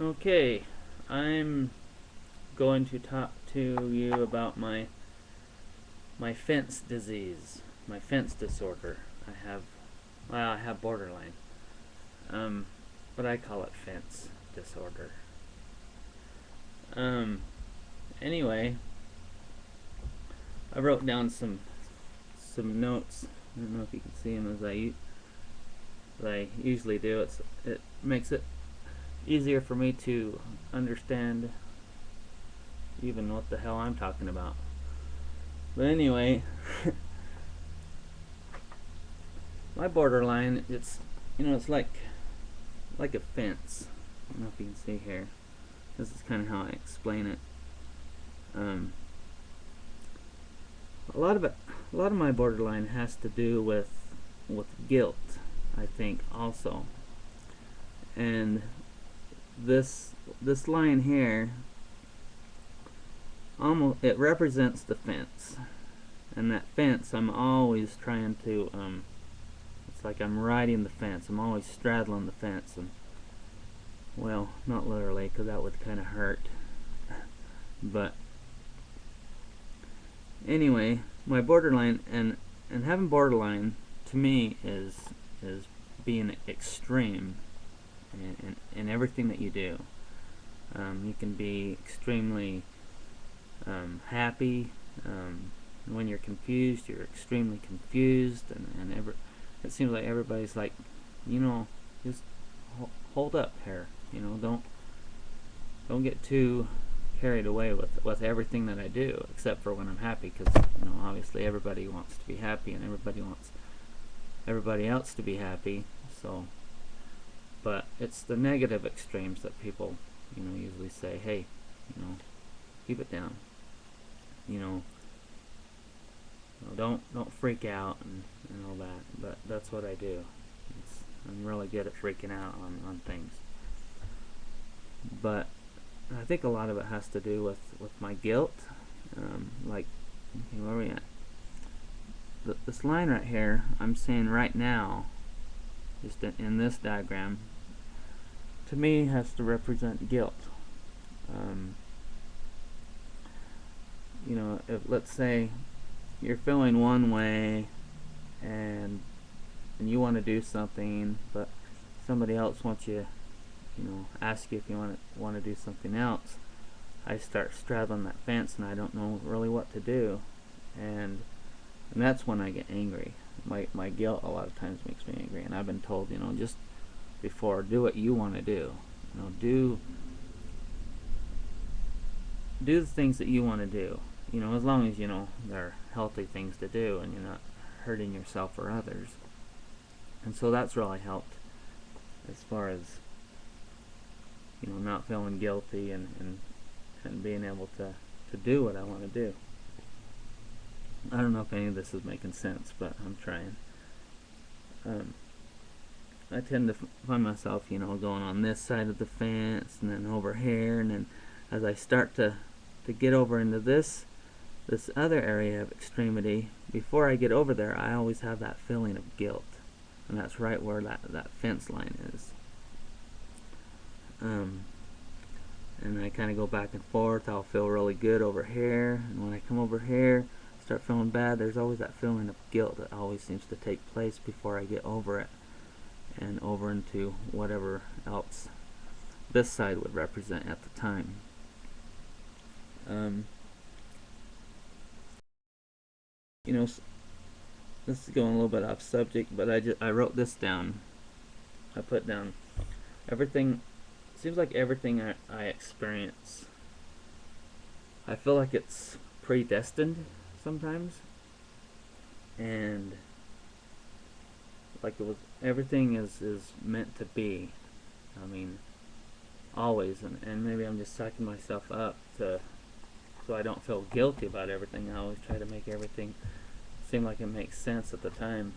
Okay, I'm going to talk to you about my fence disease, my fence disorder. I have borderline, um, but I call it fence disorder. Um, anyway, I wrote down some notes. I don't know if you can see them as I usually do. It makes it easier for me to understand even what the hell I'm talking about. But anyway, my borderline, it's like a fence. I don't know if you can see here. This is kind of how I explain it. Um, a lot of my borderline has to do with guilt, I think, also. And this line here, almost it represents the fence. And that fence, I'm always trying to it's like I'm riding the fence. I'm always straddling the fence, and well, not literally, because that would kind of hurt. But anyway, my borderline and having borderline to me is being extreme in everything that you do. You can be extremely happy. When you're confused, you're extremely confused, and it seems like everybody's like, just hold up here. Don't get too carried away with everything that I do, except for when I'm happy, because obviously everybody wants to be happy, and everybody wants everybody else to be happy. So, but it's the negative extremes that people usually say, hey, keep it down. You know, don't freak out and all that. But that's what I do. I'm really good at freaking out on things. But I think a lot of it has to do with my guilt. Like, okay, where are we at? This line right here, I'm saying right now, just in this diagram, to me has to represent guilt. If, let's say you're feeling one way and you want to do something, but somebody else wants you, ask you if you want to do something else, I start straddling that fence and I don't know really what to do, and that's when I get angry. My guilt a lot of times makes me angry, and I've been told, just before, do what you want to do. Do the things that you want to do. As long as they're healthy things to do, and you're not hurting yourself or others. And so that's really helped as far as not feeling guilty and being able to do what I want to do. I don't know if any of this is making sense, but I'm trying. I tend to find myself, going on this side of the fence and then over here, and then as I start to get over into this other area of extremity, before I get over there, I always have that feeling of guilt, and that's right where that fence line is. And I kind of go back and forth. I'll feel really good over here, and when I come over here, start feeling bad. There's always that feeling of guilt that always seems to take place before I get over it and over into whatever else this side would represent at the time. This is going a little bit off subject, but I wrote this down. I put down everything. Seems like everything I experience, I feel like it's predestined sometimes, and like everything is meant to be. I mean, always, and maybe I'm just psyching myself up so I don't feel guilty about everything. I always try to make everything seem like it makes sense at the time,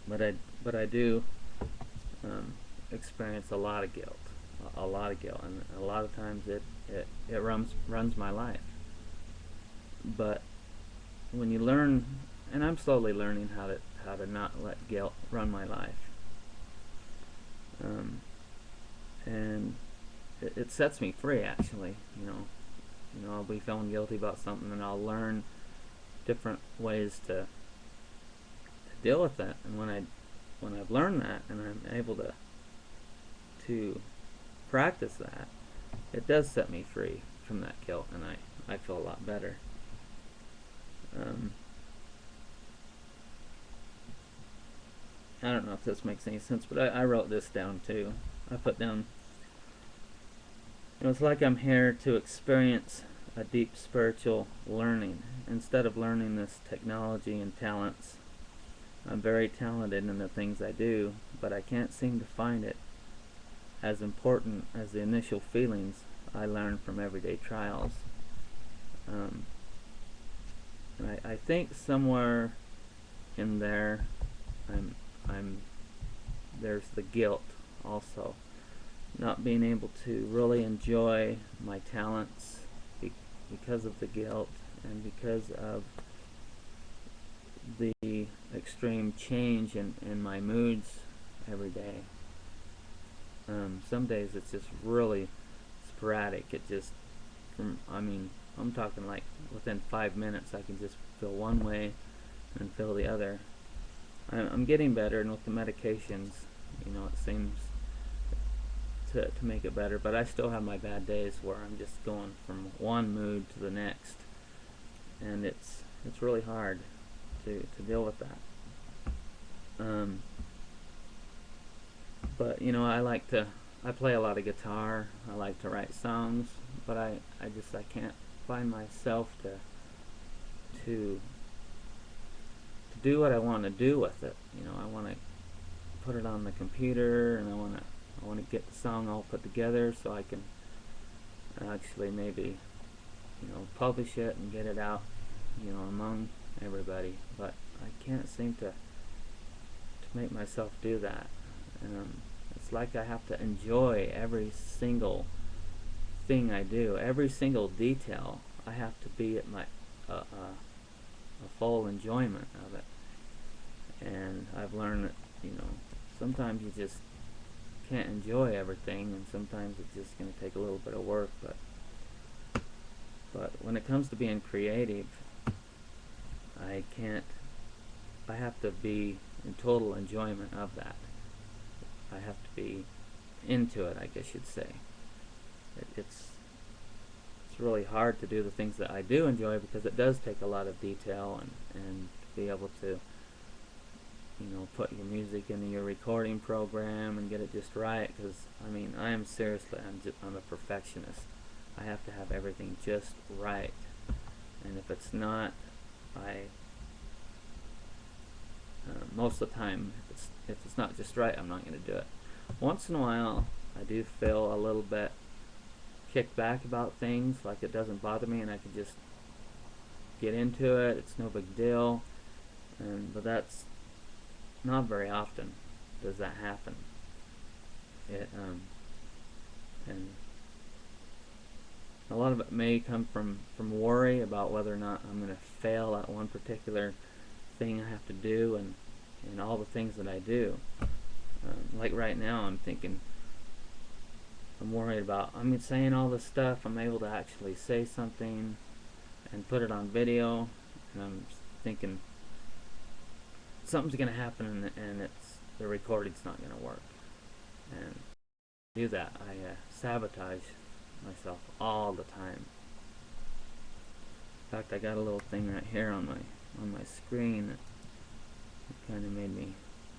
but I do experience a lot of guilt, and a lot of times it runs my life. But when you learn, and I'm slowly learning how to not let guilt run my life, and it sets me free, actually. I'll be feeling guilty about something, and I'll learn different ways to deal with that. And when I've learned that, and I'm able to practice that, it does set me free from that guilt, and I feel a lot better. I don't know if this makes any sense, but I wrote this down too. I put down, it's like I'm here to experience a deep spiritual learning. Instead of learning this technology and talents, I'm very talented in the things I do, but I can't seem to find it as important as the initial feelings I learn from everyday trials. I think somewhere in there, there's the guilt also, not being able to really enjoy my talents because of the guilt, and because of the extreme change in my moods every day. Some days it's just really sporadic. It just, I'm talking like within 5 minutes I can just feel one way and feel the other. I'm getting better, and with the medications, it seems to make it better, but I still have my bad days where I'm just going from one mood to the next, and it's really hard to deal with that. But I play a lot of guitar. I like to write songs, but I can't find myself to do what I want to do with it. I want to put it on the computer, and I want to get the song all put together so I can actually maybe publish it and get it out among everybody. But I can't seem to make myself do that. It's like I have to enjoy every single thing I do, every single detail. I have to be at my a full enjoyment of it. And I've learned that sometimes you just can't enjoy everything, and sometimes it's just going to take a little bit of work. But when it comes to being creative, I have to be in total enjoyment of that. I have to be into it, I guess you'd say. It's really hard to do the things that I do enjoy, because it does take a lot of detail, and be able to put your music into your recording program and get it just right. Because I am seriously, I'm a perfectionist. I have to have everything just right, and if it's not, most of the time, if it's not just right, I'm not going to do it. Once in a while, I do feel a little bit kicked back about things, like it doesn't bother me, and I can just get into it. It's no big deal, but that's not very often does that happen. And a lot of it may come from worry about whether or not I'm going to fail at one particular thing I have to do, and all the things that I do. Like right now, I'm worried about, saying all this stuff, I'm able to actually say something and put it on video, and I'm thinking something's going to happen, and the recording's not going to work. And to do that, I sabotage myself all the time. In fact, I got a little thing right here on my screen that kind of made me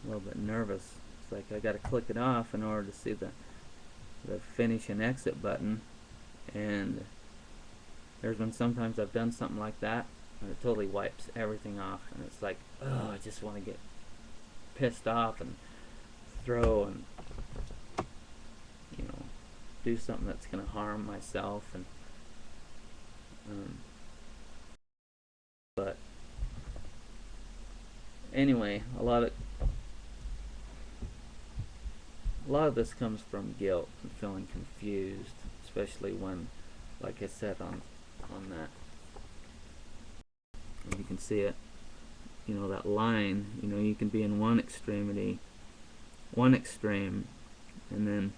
a little bit nervous. It's like I got to click it off in order to see the finish and exit button, and there's been sometimes I've done something like that and it totally wipes everything off, and it's like, oh, I just want to get pissed off and throw and do something that's going to harm myself. And but anyway, a lot of this comes from guilt and feeling confused, especially when, like I said, on that, and you can see it, that line, you can be in one extreme, and then